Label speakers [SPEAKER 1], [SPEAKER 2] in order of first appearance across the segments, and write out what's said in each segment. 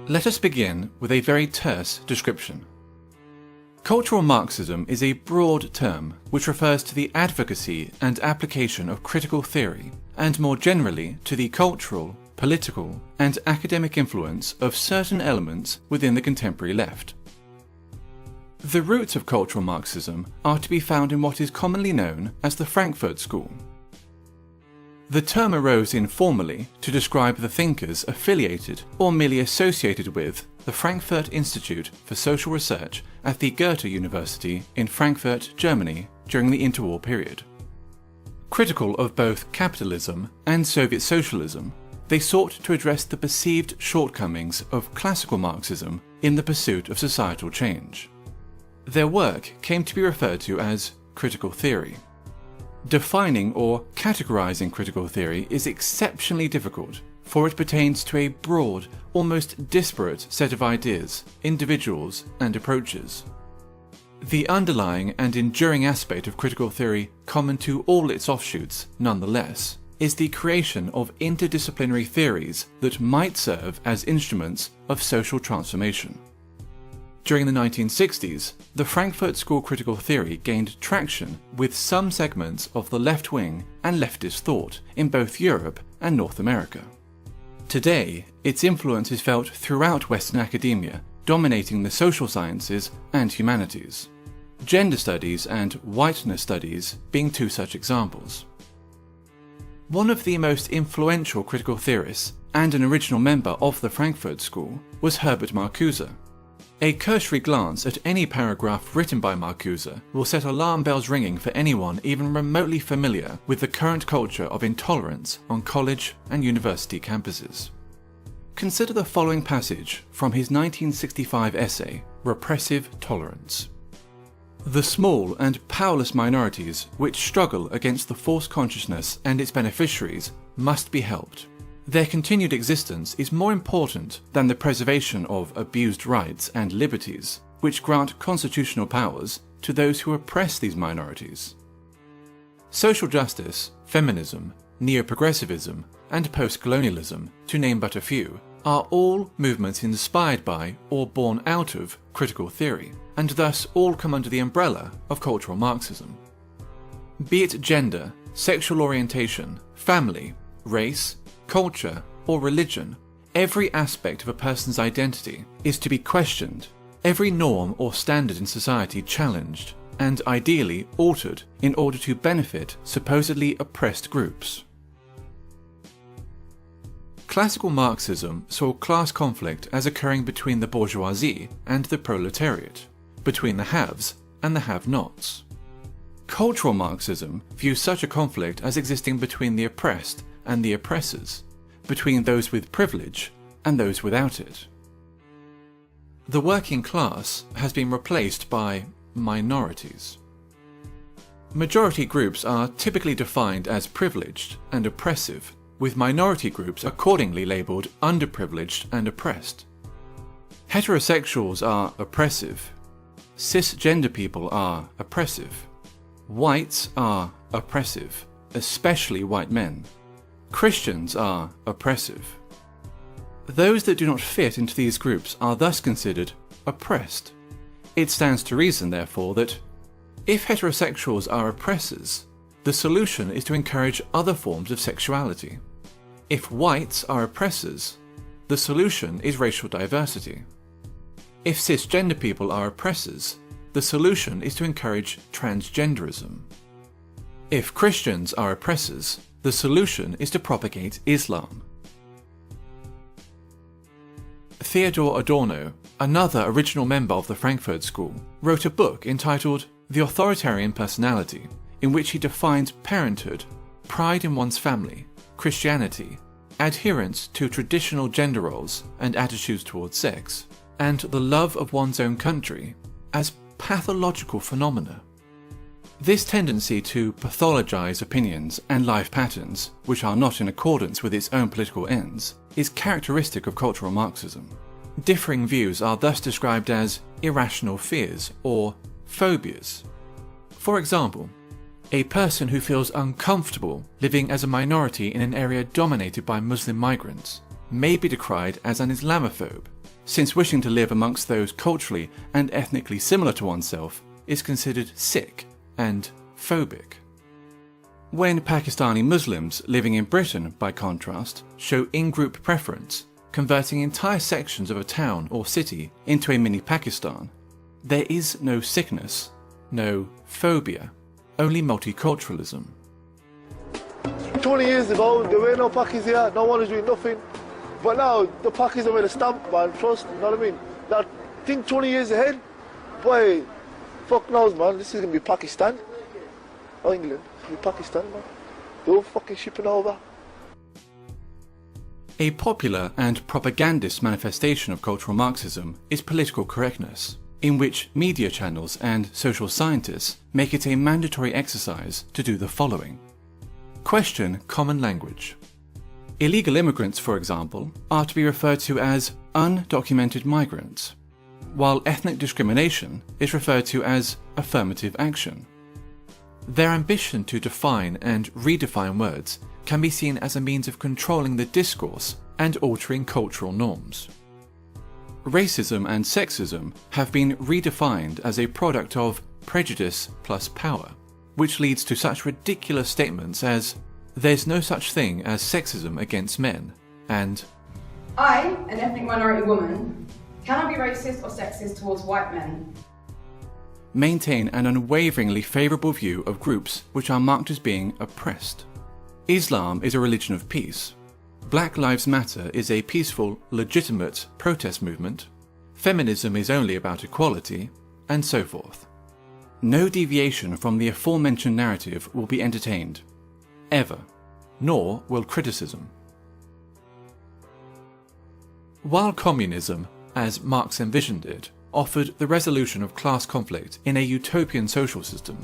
[SPEAKER 1] Let us begin with a very terse description. Cultural Marxism is a broad term which refers to the advocacy and application of critical theory, and more generally to the cultural, political, and academic influence of certain elements within the contemporary left. The roots of cultural Marxism are to be found in what is commonly known as the Frankfurt School. The term arose informally to describe the thinkers affiliated or merely associated with the Frankfurt Institute for Social Research at the Goethe University in Frankfurt, Germany during the interwar period. Critical of both capitalism and Soviet socialism, they sought to address the perceived shortcomings of classical Marxism in the pursuit of societal change. Their work came to be referred to as critical theory. Defining or categorizing critical theory is exceptionally difficult, for it pertains to a broad, almost disparate set of ideas, individuals, and approaches. The underlying and enduring aspect of critical theory, common to all its offshoots, nonetheless, is the creation of interdisciplinary theories that might serve as instruments of social transformation. During the 1960s, the Frankfurt School critical theory gained traction with some segments of the left-wing and leftist thought in both Europe and North America. Today, its influence is felt throughout Western academia, dominating the social sciences and humanities. Gender studies and whiteness studies being two such examples. One of the most influential critical theorists and an original member of the Frankfurt School was Herbert Marcuse. A cursory glance at any paragraph written by Marcuse will set alarm bells ringing for anyone even remotely familiar with the current culture of intolerance on college and university campuses. Consider the following passage from his 1965 essay, Repressive Tolerance. The small and powerless minorities which struggle against the false consciousness and its beneficiaries must be helped. Their continued existence is more important than the preservation of abused rights and liberties, which grant constitutional powers to those who oppress these minorities. Social justice, feminism, neo-progressivism, and post-colonialism, to name but a few, are all movements inspired by or born out of critical theory, and thus all come under the umbrella of cultural Marxism. Be it gender, sexual orientation, family, race, culture, or religion, every aspect of a person's identity is to be questioned, every norm or standard in society challenged, and ideally altered in order to benefit supposedly oppressed groups. Classical Marxism saw class conflict as occurring between the bourgeoisie and the proletariat, between the haves and the have-nots. Cultural Marxism views such a conflict as existing between the oppressed and the oppressors, between those with privilege and those without it. The working class has been replaced by minorities. Majority groups are typically defined as privileged and oppressive, with minority groups accordingly labelled underprivileged and oppressed. Heterosexuals are oppressive. Cisgender people are oppressive. Whites are oppressive, especially white men. Christians are oppressive. Those that do not fit into these groups are thus considered oppressed. It stands to reason, therefore, that if heterosexuals are oppressors, the solution is to encourage other forms of sexuality. If whites are oppressors, the solution is racial diversity. If cisgender people are oppressors, the solution is to encourage transgenderism. If Christians are oppressors, the solution is to propagate Islam. Theodor Adorno, another original member of the Frankfurt School, wrote a book entitled The Authoritarian Personality, in which he defined parenthood, pride in one's family, Christianity, adherence to traditional gender roles and attitudes towards sex, and the love of one's own country as pathological phenomena. This tendency to pathologize opinions and life patterns, which are not in accordance with its own political ends, is characteristic of cultural Marxism. Differing views are thus described as irrational fears or phobias. For example, a person who feels uncomfortable living as a minority in an area dominated by Muslim migrants may be decried as an Islamophobe, since wishing to live amongst those culturally and ethnically similar to oneself is considered sick and phobic. When Pakistani Muslims living in Britain, by contrast, show in-group preference, converting entire sections of a town or city into a mini Pakistan, there is no sickness, no phobia, only multiculturalism.
[SPEAKER 2] 20 years ago, there were no Pakis here, no one was doing nothing. But now, the Pakis have made a stamp, man, trust, you know what I mean? Now, think 20 years ahead, boy, fuck knows, man, this is going to be Pakistan. Or England, it's going to be Pakistan, man. They're all fucking shipping over.
[SPEAKER 1] A popular and propagandist manifestation of cultural Marxism is political correctness, in which media channels and social scientists make it a mandatory exercise to do the following. Question common language. Illegal immigrants, for example, are to be referred to as undocumented migrants, while ethnic discrimination is referred to as affirmative action. Their ambition to define and redefine words can be seen as a means of controlling the discourse and altering cultural norms. Racism and sexism have been redefined as a product of prejudice plus power, which leads to such ridiculous statements as, "There's no such thing as sexism against men," and
[SPEAKER 3] I, an ethnic minority woman, cannot be racist or sexist towards white men.
[SPEAKER 1] Maintain an unwaveringly favourable view of groups which are marked as being oppressed. Islam is a religion of peace. Black Lives Matter is a peaceful, legitimate protest movement. Feminism is only about equality, and so forth. No deviation from the aforementioned narrative will be entertained, ever, nor will criticism. While communism, as Marx envisioned it, offered the resolution of class conflict in a utopian social system,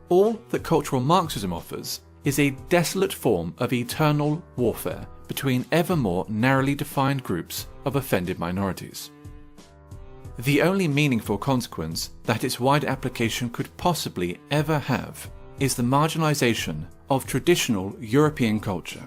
[SPEAKER 1] all that cultural Marxism offers is a desolate form of eternal warfare between ever more narrowly defined groups of offended minorities. The only meaningful consequence that its wide application could possibly ever have is the marginalization of traditional European culture.